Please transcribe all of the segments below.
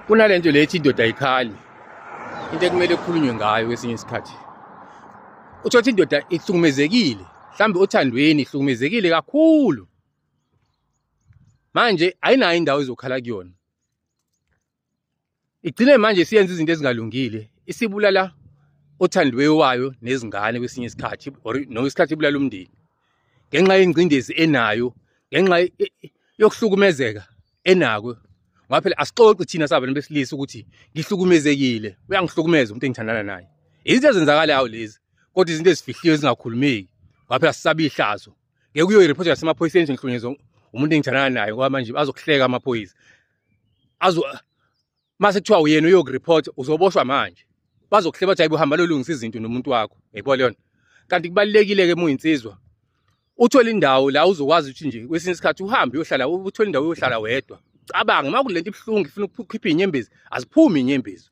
Kunalento lethi indoda ayikhali, into ekumele kukhulunywe ngayo kwesinye isikhathi. Uthothi indoda ihlukumezekile, mhlambe othandweni ihlukumezekile kakhulu. Manje ayinayo indawo ezokhala kuyona. Igcine manje siyenza izinto ezingalungile, isibulala othandwe wayo nezingane kwesinye isikhathi noma isikhathi ibulala umndeni. Ngenxa yengcindezi enayo, ngenxa yokuhlukumezeka enako. Ngoba phela asixoxi thina sabantu besilisa ukuthi ngihlukumezekile, uyangihlukumeza umuntu engithandana naye. Izinto ezenzakalayo lezi, kodwa izinto ezifihliwe ezingakhulumeki. Ngoba phela sisabe ihlazo. Ngeke uyoyireport nasemaphoyiseni nje ngihlukunyezwa umuntu engithandana naye ngoba manje bazokuhleka amaphoyisa. Mase kuthiwa uyena uyokureport uzoboshwa manje. Bazokuhleba bathi ayibo hamba lolungisa izinto nomuntu wakho. Yayibona leyo. Kanti kubalekile ke muyinsizwa. Uthola indawo la uzokwazi ukuthi nje kwesinye isikhathi uhambe uyohlala, uthola indawo uyohlala wedwa. Cabanga uma kulento ibhlungu ifuna ukukhipha inyembezi, aziphumi inyembezi.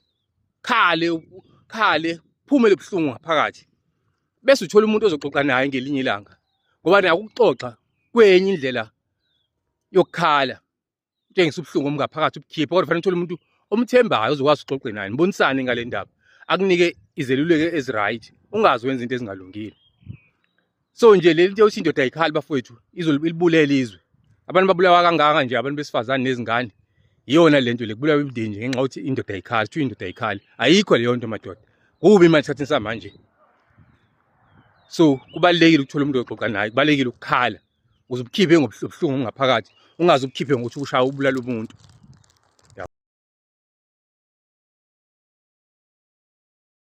Khale, phume lebhlungu ngaphakathi. Bese uthola umuntu ozoxoxa naye ngelinye ilanga. Ngoba naku ukuxoxa kwenye indlela yokukhala. Utshengisa ubhlungu ngaphakathi ubukhipha, kodwa kufanele uthole umuntu omthembayo ozokwazi ukuxoxa naye. Nibonisane ngale ndaba. Akunike izeluleko eziright, ungazi wenza into ezingalungile. So nje leli nto yokuthi indoda ayikhali bafowethu izolibulala izwe. Abantu babulawa kangaka nje abantu besifazane nezingane. Iyona lento le kubulawa imindeni nje ngenxa yokuthi indoda ayikhali, kuthiwa indoda ayikhali. Ayikho leyo nto madoda. Kubi manje esikhathini samanje. So kubalekile ukuthola umuntu oxoxa naye, kubalekile ukukhala. Uzobukhiphe ngobuhlungu ngaphakathi, ungazi ubukhiphe ngokuthi ushaya ubulala umuntu.